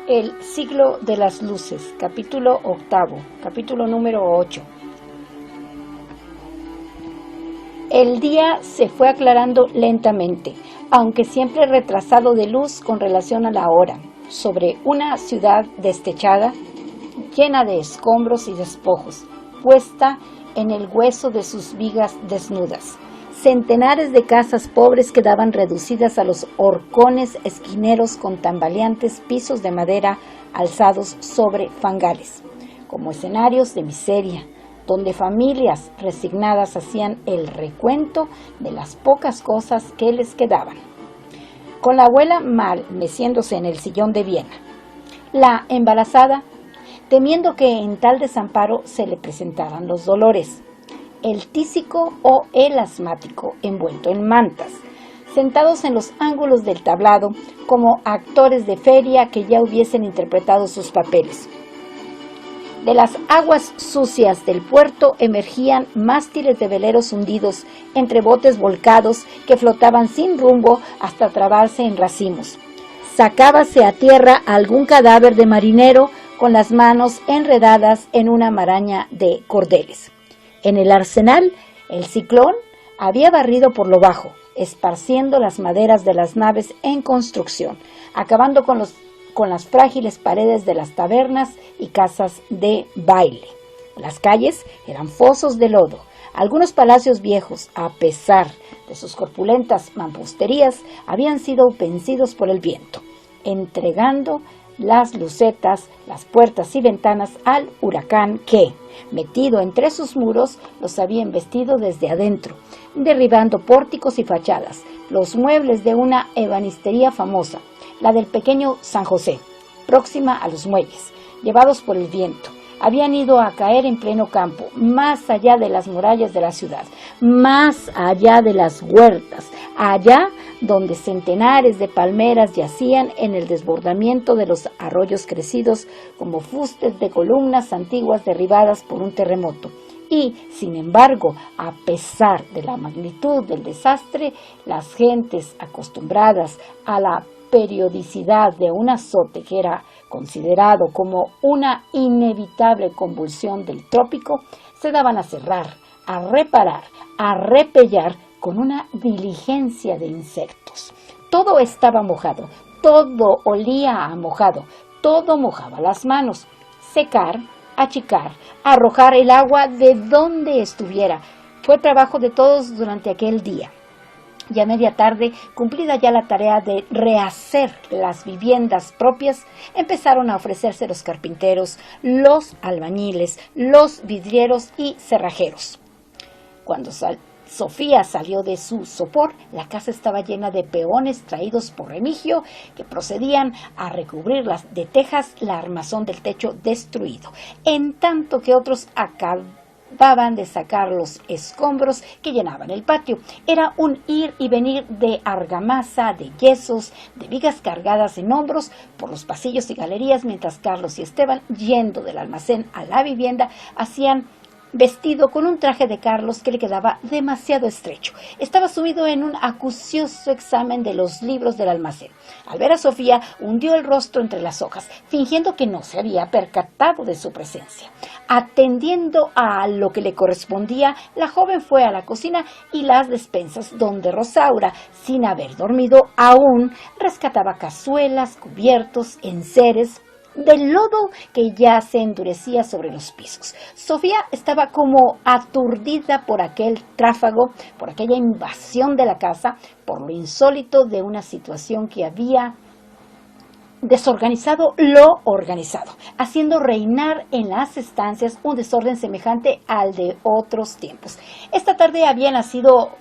El siglo de las luces, capítulo octavo, capítulo número 8. El día se fue aclarando lentamente, aunque siempre retrasado de luz con relación a la hora, sobre una ciudad destechada, llena de escombros y despojos, puesta en el hueso de sus vigas desnudas. Centenares de casas pobres quedaban reducidas a los horcones esquineros con tambaleantes pisos de madera alzados sobre fangales, como escenarios de miseria, donde familias resignadas hacían el recuento de las pocas cosas que les quedaban. Con la abuela mal meciéndose en el sillón de Viena, la embarazada temiendo que en tal desamparo se le presentaran los dolores, el tísico o el asmático envuelto en mantas, sentados en los ángulos del tablado como actores de feria que ya hubiesen interpretado sus papeles. De las aguas sucias del puerto emergían mástiles de veleros hundidos entre botes volcados que flotaban sin rumbo hasta trabarse en racimos. Sacábase a tierra algún cadáver de marinero con las manos enredadas en una maraña de cordeles. En el arsenal, el ciclón había barrido por lo bajo, esparciendo las maderas de las naves en construcción, acabando con las frágiles paredes de las tabernas y casas de baile. Las calles eran fosos de lodo. Algunos palacios viejos, a pesar de sus corpulentas mamposterías, habían sido vencidos por el viento, entregando las lucetas, las puertas y ventanas al huracán que, metido entre sus muros, los había embestido desde adentro, derribando pórticos y fachadas, los muebles de una ebanistería famosa, la del pequeño San José, próxima a los muelles, llevados por el viento. Habían ido a caer en pleno campo, más allá de las murallas de la ciudad, más allá de las huertas, allá donde centenares de palmeras yacían en el desbordamiento de los arroyos crecidos como fustes de columnas antiguas derribadas por un terremoto. Y, sin embargo, a pesar de la magnitud del desastre, las gentes acostumbradas a la periodicidad de un azote que era considerado como una inevitable convulsión del trópico, se daban a cerrar, a reparar, a repellar con una diligencia de insectos. Todo estaba mojado, todo olía a mojado, todo mojaba las manos. Secar, achicar, arrojar el agua de donde estuviera, fue trabajo de todos durante aquel día. Y a media tarde, cumplida ya la tarea de rehacer las viviendas propias, empezaron a ofrecerse los carpinteros, los albañiles, los vidrieros y cerrajeros. Cuando Sofía salió de su sopor, la casa estaba llena de peones traídos por Remigio que procedían a recubrir de tejas la armazón del techo destruido, en tanto que otros acababan de sacar los escombros que llenaban el patio. Era un ir y venir de argamasa, de yesos, de vigas cargadas en hombros por los pasillos y galerías, mientras Carlos y Esteban, yendo del almacén a la vivienda, hacían vestido con un traje de Carlos que le quedaba demasiado estrecho. Estaba sumido en un acucioso examen de los libros del almacén. Al ver a Sofía, hundió el rostro entre las hojas, fingiendo que no se había percatado de su presencia. Atendiendo a lo que le correspondía, la joven fue a la cocina y las despensas, donde Rosaura, sin haber dormido aún, rescataba cazuelas, cubiertos, enseres, del lodo que ya se endurecía sobre los pisos. Sofía estaba como aturdida por aquel tráfago, por aquella invasión de la casa, por lo insólito de una situación que había desorganizado lo organizado, haciendo reinar en las estancias un desorden semejante al de otros tiempos. Esta tarde habían nacido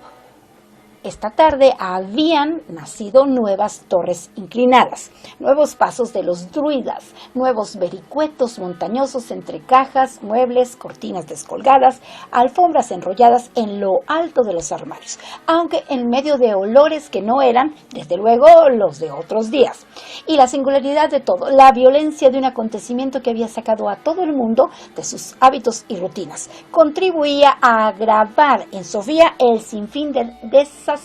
nuevas torres inclinadas, nuevos pasos de los druidas, nuevos vericuetos montañosos entre cajas, muebles, cortinas descolgadas, alfombras enrolladas en lo alto de los armarios, aunque en medio de olores que no eran, desde luego, los de otros días. Y la singularidad de todo, la violencia de un acontecimiento que había sacado a todo el mundo de sus hábitos y rutinas, contribuía a agravar en Sofía el sinfín de desasosiegos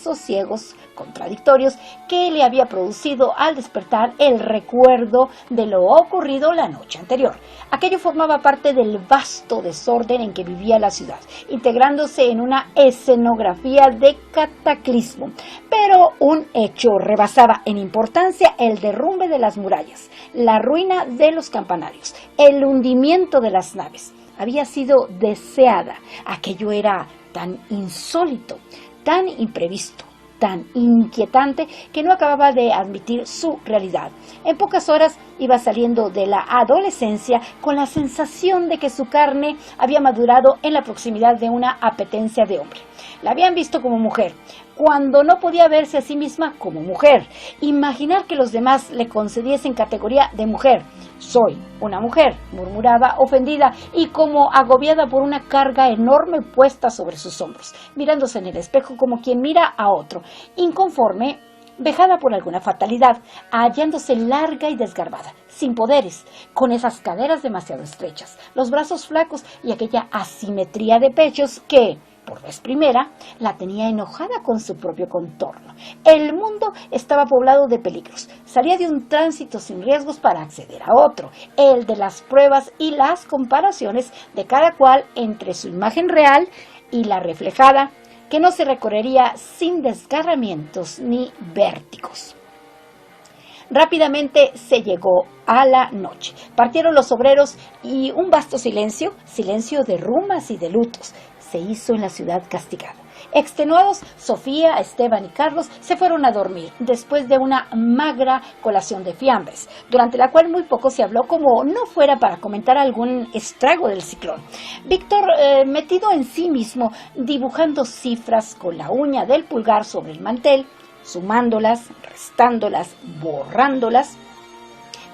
contradictorios que le había producido al despertar el recuerdo de lo ocurrido la noche anterior. Aquello formaba parte del vasto desorden en que vivía la ciudad, integrándose en una escenografía de cataclismo. Pero un hecho rebasaba en importancia el derrumbe de las murallas, la ruina de los campanarios, el hundimiento de las naves. Había sido deseada. Aquello era tan insólito, tan imprevisto, tan inquietante que no acababa de admitir su realidad. En pocas horas iba saliendo de la adolescencia con la sensación de que su carne había madurado en la proximidad de una apetencia de hombre. La habían visto como mujer, cuando no podía verse a sí misma como mujer. Imaginar que los demás le concediesen categoría de mujer. «Soy una mujer», murmuraba, ofendida y como agobiada por una carga enorme puesta sobre sus hombros, mirándose en el espejo como quien mira a otro, inconforme, vejada por alguna fatalidad, hallándose larga y desgarbada, sin poderes, con esas caderas demasiado estrechas, los brazos flacos y aquella asimetría de pechos que, por vez primera, la tenía enojada con su propio contorno. El mundo estaba poblado de peligros. Salía de un tránsito sin riesgos para acceder a otro, el de las pruebas y las comparaciones de cada cual entre su imagen real y la reflejada, que no se recorrería sin desgarramientos ni vértigos. Rápidamente se llegó a la noche. Partieron los obreros y un vasto silencio de rumas y de lutos, se hizo en la ciudad castigada. Extenuados, Sofía, Esteban y Carlos se fueron a dormir después de una magra colación de fiambres, durante la cual muy poco se habló, como no fuera para comentar algún estrago del ciclón. Víctor, metido en sí mismo, dibujando cifras con la uña del pulgar sobre el mantel, sumándolas, restándolas, borrándolas,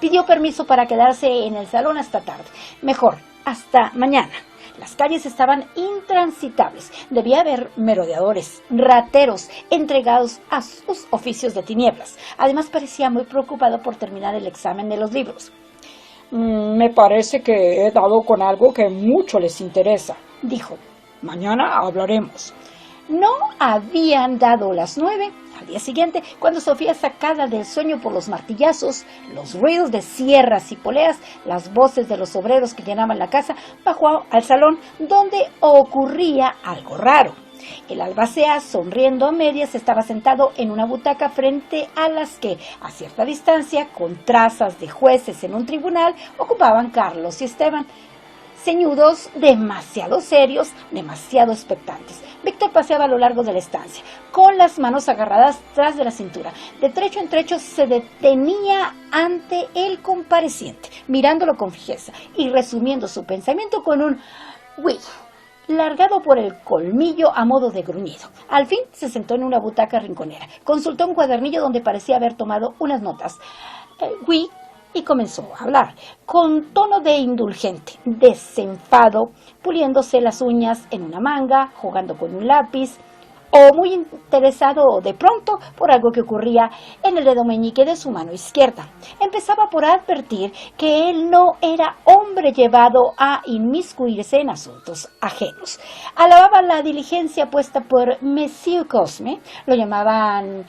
pidió permiso para quedarse en el salón hasta tarde. Mejor, hasta mañana. Las calles estaban intransitables. Debía haber merodeadores, rateros, entregados a sus oficios de tinieblas. Además, parecía muy preocupado por terminar el examen de los libros. Me parece que he dado con algo que mucho les interesa, dijo. Mañana hablaremos. No habían dado las 9 al día siguiente, cuando Sofía, sacada del sueño por los martillazos, los ruidos de sierras y poleas, las voces de los obreros que llenaban la casa, bajó al salón donde ocurría algo raro. El albacea, sonriendo a medias, estaba sentado en una butaca frente a las que, a cierta distancia, con trazas de jueces en un tribunal, ocupaban Carlos y Esteban. Ceñudos, demasiado serios, demasiado expectantes. Víctor paseaba a lo largo de la estancia, con las manos agarradas tras de la cintura. De trecho en trecho se detenía ante el compareciente, mirándolo con fijeza y resumiendo su pensamiento con un «uy», largado por el colmillo a modo de gruñido. Al fin se sentó en una butaca rinconera, consultó un cuadernillo donde parecía haber tomado unas notas. «Uy», y comenzó a hablar, con tono de indulgente, desenfado, puliéndose las uñas en una manga, jugando con un lápiz, o muy interesado de pronto por algo que ocurría en el dedo meñique de su mano izquierda. Empezaba por advertir que él no era hombre llevado a inmiscuirse en asuntos ajenos. Alababa la diligencia puesta por Monsieur Cosme, lo llamaban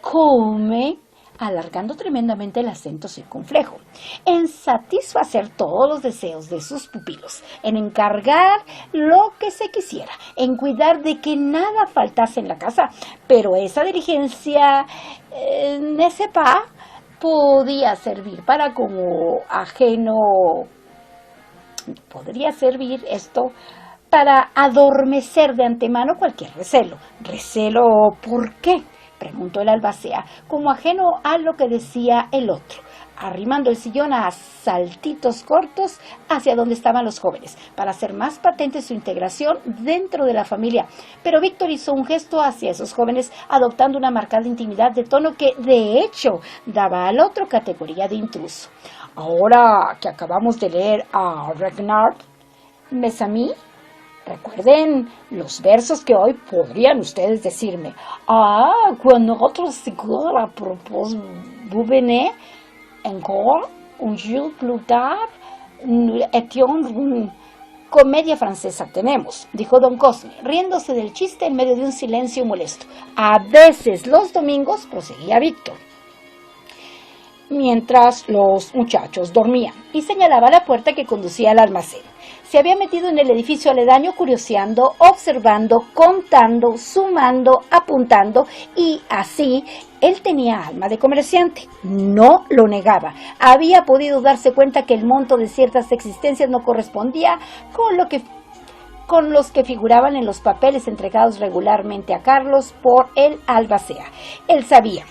Come, alargando tremendamente el acento circunflejo, en satisfacer todos los deseos de sus pupilos, en encargar lo que se quisiera, en cuidar de que nada faltase en la casa. Pero esa diligencia, n'est-ce pas, podía servir para como ajeno, podría servir esto para adormecer de antemano cualquier recelo. ¿Recelo por qué?, preguntó el albacea, como ajeno a lo que decía el otro, arrimando el sillón a saltitos cortos hacia donde estaban los jóvenes, para hacer más patente su integración dentro de la familia. Pero Víctor hizo un gesto hacia esos jóvenes, adoptando una marcada intimidad de tono que, de hecho, daba al otro categoría de intruso. Ahora que acabamos de leer a Renard, ¿mes amis? Recuerden los versos que hoy podrían ustedes decirme. Quand notre séjour à propos vous venez encore un jour plus tard, nous étions comedia francesa tenemos, dijo don Cosme, riéndose del chiste en medio de un silencio molesto. A veces los domingos, proseguía Víctor, mientras los muchachos dormían, y señalaba la puerta que conducía al almacén. Se había metido en el edificio aledaño curioseando, observando, contando, sumando, apuntando, y así él tenía alma de comerciante. No lo negaba. Había podido darse cuenta que el monto de ciertas existencias no correspondía con los que figuraban en los papeles entregados regularmente a Carlos por el albacea. Él sabía.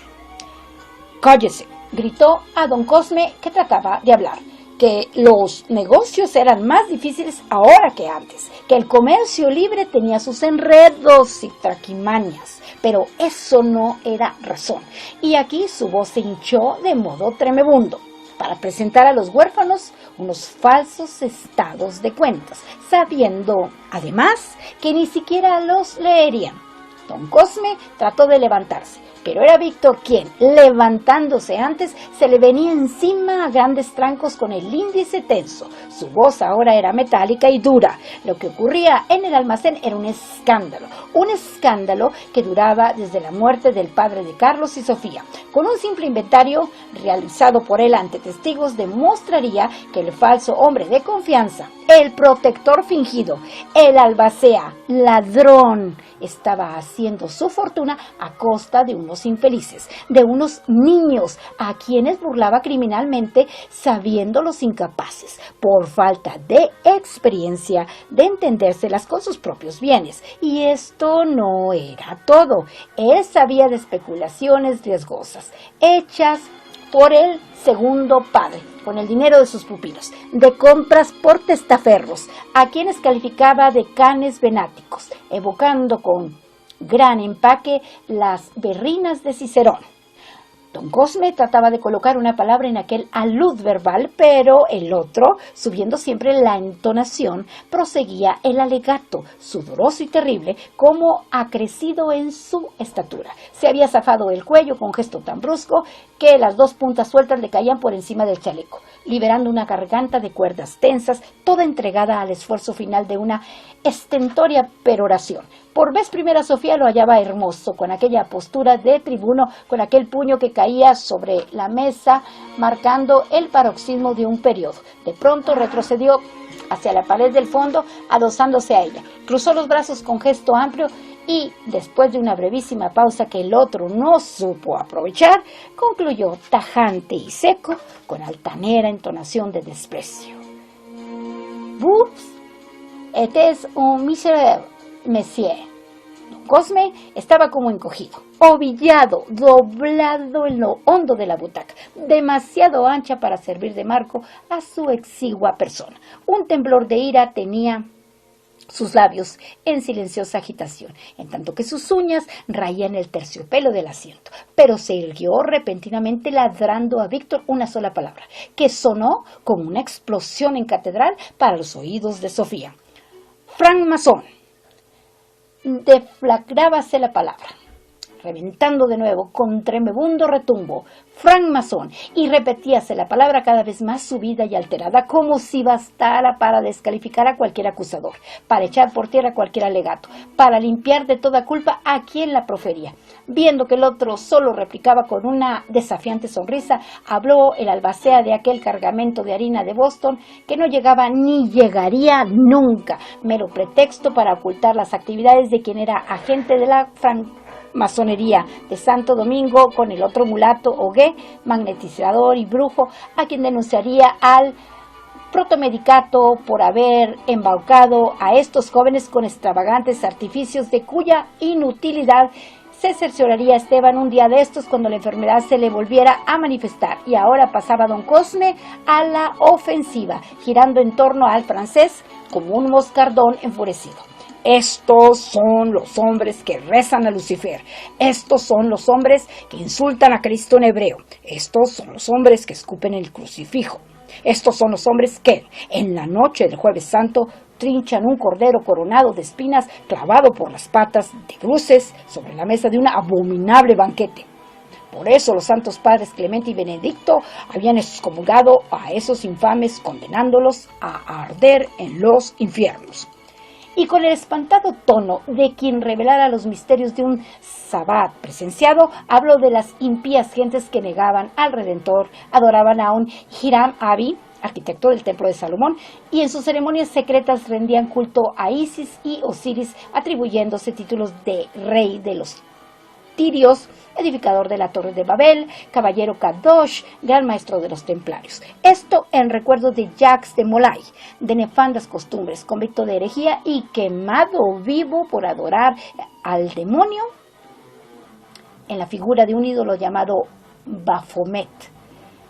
«Cállese», gritó a don Cosme, que trataba de hablar, que los negocios eran más difíciles ahora que antes, que el comercio libre tenía sus enredos y traquimañas, pero eso no era razón. Y aquí su voz se hinchó de modo tremebundo para presentar a los huérfanos unos falsos estados de cuentas, sabiendo, además, que ni siquiera los leerían. Don Cosme trató de levantarse, pero era Víctor quien, levantándose antes, se le venía encima a grandes trancos con el índice tenso. Su voz ahora era metálica y dura. Lo que ocurría en el almacén era un escándalo que duraba desde la muerte del padre de Carlos y Sofía. Con un simple inventario realizado por él ante testigos demostraría que el falso hombre de confianza, el protector fingido, el albacea, ladrón, estaba haciendo su fortuna a costa de unos infelices, de unos niños a quienes burlaba criminalmente, sabiéndolos incapaces, por falta de experiencia, de entendérselas con sus propios bienes. Y esto no era todo. Él sabía de especulaciones riesgosas, hechas por el segundo padre, con el dinero de sus pupilos, de compras por testaferros, a quienes calificaba de canes venáticos, evocando con gran empaque las berrinas de Cicerón. Don Cosme trataba de colocar una palabra en aquel alud verbal, pero el otro, subiendo siempre la entonación, proseguía el alegato, sudoroso y terrible, como acrecido en su estatura. Se había zafado el cuello con gesto tan brusco que las dos puntas sueltas le caían por encima del chaleco, liberando una garganta de cuerdas tensas, toda entregada al esfuerzo final de una estentórea peroración. Por vez primera Sofía lo hallaba hermoso, con aquella postura de tribuno, con aquel puño que caía sobre la mesa, marcando el paroxismo de un periodo. De pronto retrocedió hacia la pared del fondo, adosándose a ella. Cruzó los brazos con gesto amplio y, después de una brevísima pausa que el otro no supo aprovechar, concluyó tajante y seco, con altanera entonación de desprecio: «Vous êtes un misérable, monsieur». Don Cosme estaba como encogido, ovillado, doblado en lo hondo de la butaca, demasiado ancha para servir de marco a su exigua persona. Un temblor de ira tenía sus labios en silenciosa agitación, en tanto que sus uñas raían el terciopelo del asiento, pero se irguió repentinamente ladrando a Víctor una sola palabra, que sonó como una explosión en catedral para los oídos de Sofía: «Francmasón». Deflagrábase la palabra, reventando de nuevo con tremebundo retumbo: «francmasón», y repetíase la palabra cada vez más subida y alterada, como si bastara para descalificar a cualquier acusador, para echar por tierra cualquier alegato, para limpiar de toda culpa a quien la profería. Viendo que el otro solo replicaba con una desafiante sonrisa, habló el albacea de aquel cargamento de harina de Boston que no llegaba ni llegaría nunca, mero pretexto para ocultar las actividades de quien era agente de la masonería de Santo Domingo con el otro mulato Ogué, magnetizador y brujo, a quien denunciaría al protomedicato por haber embaucado a estos jóvenes con extravagantes artificios de cuya inutilidad se cercioraría Esteban un día de estos cuando la enfermedad se le volviera a manifestar. Y ahora pasaba don Cosme a la ofensiva, girando en torno al francés como un moscardón enfurecido. «Estos son los hombres que rezan a Lucifer. Estos son los hombres que insultan a Cristo en hebreo. Estos son los hombres que escupen el crucifijo. Estos son los hombres que, en la noche del Jueves Santo, trinchan un cordero coronado de espinas clavado por las patas de bruces sobre la mesa de un abominable banquete. Por eso los santos padres Clemente y Benedicto habían excomulgado a esos infames, condenándolos a arder en los infiernos. Y con el espantado tono de quien revelara los misterios de un sabbat presenciado, habló de las impías gentes que negaban al Redentor, adoraban a un Hiram Abi, arquitecto del Templo de Salomón, y en sus ceremonias secretas rendían culto a Isis y Osiris, atribuyéndose títulos de rey de los tirios, edificador de la Torre de Babel, caballero Kadosh, gran maestro de los templarios. Esto en recuerdo de Jacques de Molay, de nefandas costumbres, convicto de herejía y quemado vivo por adorar al demonio en la figura de un ídolo llamado Baphomet.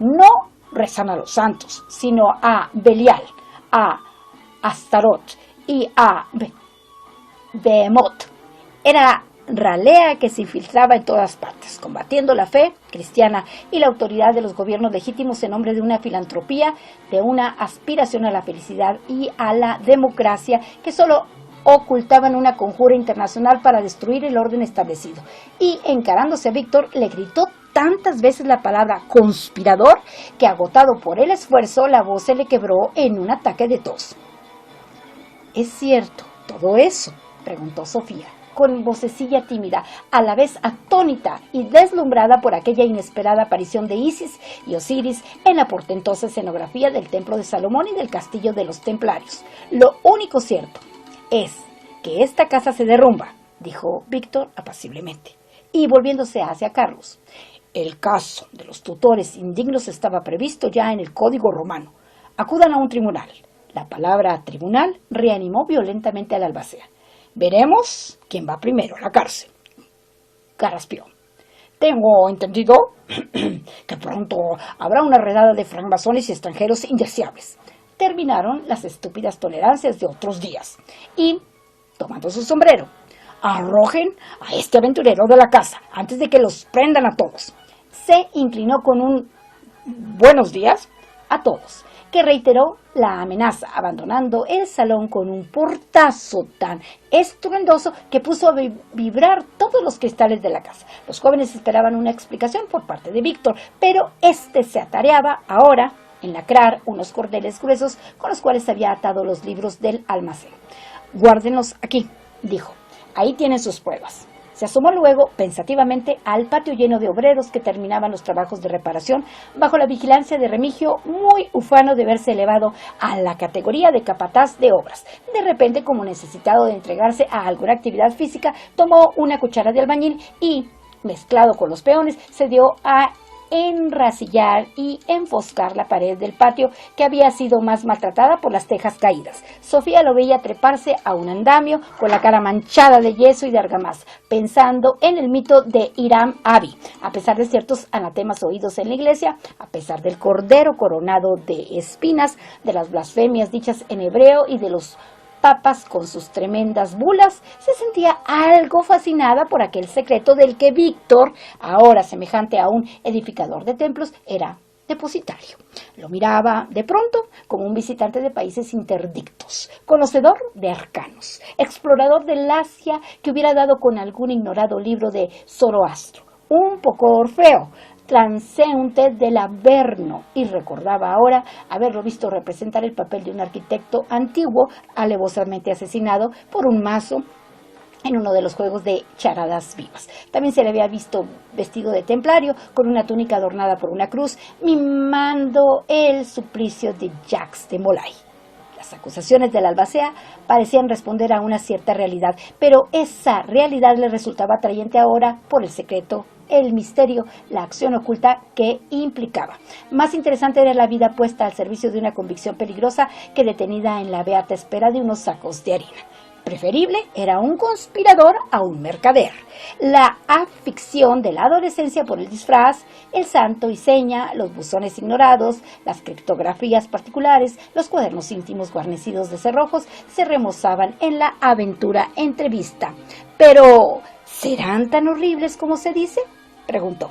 No rezan a los santos, sino a Belial, a Astaroth y a Behemoth. Era ralea que se infiltraba en todas partes, combatiendo la fe cristiana y la autoridad de los gobiernos legítimos en nombre de una filantropía, de una aspiración a la felicidad y a la democracia que solo ocultaban una conjura internacional para destruir el orden establecido. Y encarándose a Víctor, le gritó tantas veces la palabra conspirador que, agotado por el esfuerzo, la voz se le quebró en un ataque de tos. ¿Es cierto todo eso?, preguntó Sofía, con vocecilla tímida, a la vez atónita y deslumbrada por aquella inesperada aparición de Isis y Osiris en la portentosa escenografía del Templo de Salomón y del Castillo de los Templarios. Lo único cierto es que esta casa se derrumba, dijo Víctor apaciblemente, y volviéndose hacia Carlos. El caso de los tutores indignos estaba previsto ya en el Código Romano. Acudan a un tribunal. La palabra tribunal reanimó violentamente al albacea. Veremos quién va primero a la cárcel. Carraspeó. Tengo entendido que pronto habrá una redada de francmasones y extranjeros indeseables. Terminaron las estúpidas tolerancias de otros días. Y, tomando su sombrero, arrojen a este aventurero de la casa antes de que los prendan a todos. Se inclinó con un buenos días a todos, que reiteró la amenaza, abandonando el salón con un portazo tan estruendoso que puso a vibrar todos los cristales de la casa. Los jóvenes esperaban una explicación por parte de Víctor, pero este se atareaba ahora en lacrar unos cordeles gruesos con los cuales había atado los libros del almacén. Guárdenlos aquí, dijo. Ahí tienen sus pruebas. Se asomó luego, pensativamente, al patio lleno de obreros que terminaban los trabajos de reparación bajo la vigilancia de Remigio, muy ufano de verse elevado a la categoría de capataz de obras. De repente, como necesitado de entregarse a alguna actividad física, tomó una cuchara de albañil y, mezclado con los peones, se dio a enracillar y enfoscar la pared del patio, que había sido más maltratada por las tejas caídas. Sofía lo veía treparse a un andamio con la cara manchada de yeso y de argamasa, pensando en el mito de Hiram Abi. A pesar de ciertos anatemas oídos en la iglesia, a pesar del cordero coronado de espinas, de las blasfemias dichas en hebreo y de los papas con sus tremendas bulas, se sentía algo fascinada por aquel secreto del que Víctor, ahora semejante a un edificador de templos, era depositario. Lo miraba de pronto como un visitante de países interdictos, conocedor de arcanos, explorador del Asia que hubiera dado con algún ignorado libro de Zoroastro, un poco Orfeo, transeúnte del Averno, y recordaba ahora haberlo visto representar el papel de un arquitecto antiguo alevosamente asesinado por un mazo en uno de los juegos de charadas vivas. También se le había visto vestido de templario, con una túnica adornada por una cruz, mimando el suplicio de Jacques de Molay. Las acusaciones del albacea parecían responder a una cierta realidad, pero esa realidad le resultaba atrayente ahora por el secreto, el misterio, la acción oculta que implicaba. Más interesante era la vida puesta al servicio de una convicción peligrosa que detenida en la beata espera de unos sacos de harina. Preferible era un conspirador a un mercader. La afición de la adolescencia por el disfraz, el santo y seña, los buzones ignorados, las criptografías particulares, los cuadernos íntimos guarnecidos de cerrojos se remozaban en la aventura entrevista. Pero, ¿serán tan horribles como se dice?, preguntó.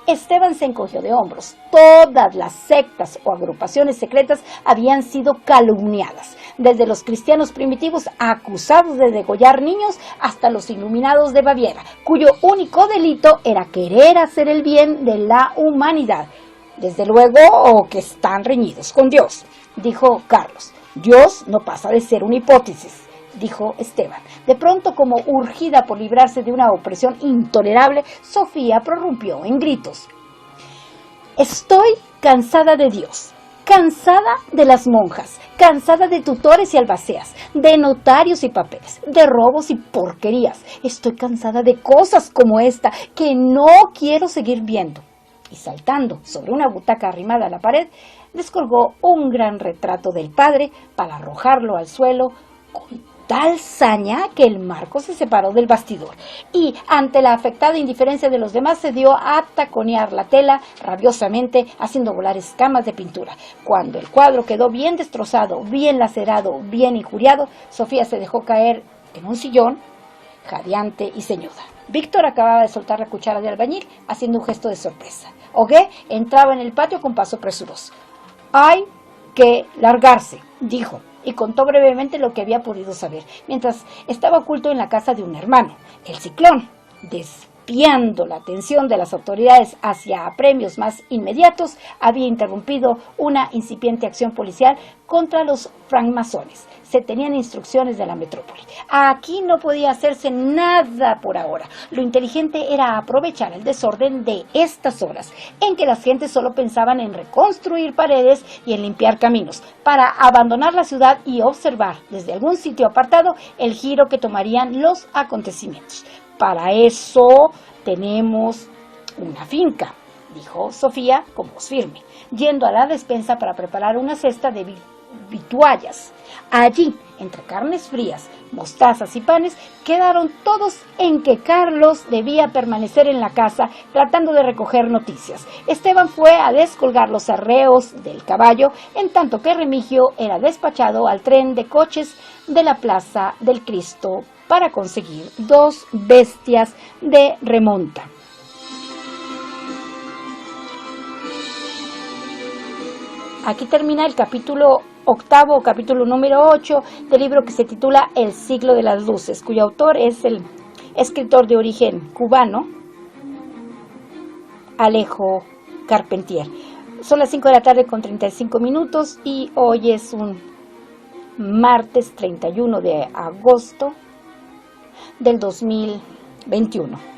Esteban se encogió de hombros. Todas las sectas o agrupaciones secretas habían sido calumniadas, desde los cristianos primitivos acusados de degollar niños hasta los iluminados de Baviera, cuyo único delito era querer hacer el bien de la humanidad. Desde luego que están reñidos con Dios, dijo Carlos. Dios no pasa de ser una hipótesis, dijo Esteban. De pronto, como urgida por librarse de una opresión intolerable, Sofía prorrumpió en gritos. Estoy cansada de Dios, cansada de las monjas, cansada de tutores y albaceas, de notarios y papeles, de robos y porquerías. Estoy cansada de cosas como esta que no quiero seguir viendo. Y saltando sobre una butaca arrimada a la pared, descolgó un gran retrato del padre para arrojarlo al suelo con tal saña que el marco se separó del bastidor y, ante la afectada indiferencia de los demás, se dio a taconear la tela rabiosamente, haciendo volar escamas de pintura. Cuando el cuadro quedó bien destrozado, bien lacerado, bien injuriado, Sofía se dejó caer en un sillón, jadeante y ceñuda. Víctor acababa de soltar la cuchara de albañil, haciendo un gesto de sorpresa. Ogué entraba en el patio con paso presuroso. «Hay que largarse», dijo, y contó brevemente lo que había podido saber, mientras estaba oculto en la casa de un hermano. El ciclón, desviando la atención de las autoridades hacia apremios más inmediatos, había interrumpido una incipiente acción policial contra los francmasones. Se tenían instrucciones de la metrópoli. Aquí no podía hacerse nada por ahora. Lo inteligente era aprovechar el desorden de estas horas, en que las gentes solo pensaban en reconstruir paredes y en limpiar caminos, para abandonar la ciudad y observar desde algún sitio apartado el giro que tomarían los acontecimientos. Para eso tenemos una finca, dijo Sofía con voz firme, yendo a la despensa para preparar una cesta de vituallas. Allí, entre carnes frías, mostazas y panes, quedaron todos en que Carlos debía permanecer en la casa tratando de recoger noticias. Esteban fue a descolgar los arreos del caballo, en tanto que Remigio era despachado al tren de coches de la Plaza del Cristo para conseguir 2 bestias de remonta. Aquí termina el capítulo 8, capítulo número 8 del libro que se titula El siglo de las luces, cuyo autor es el escritor de origen cubano, Alejo Carpentier. Son las 5 de la tarde con 35 minutos y hoy es un martes 31 de agosto del 2021.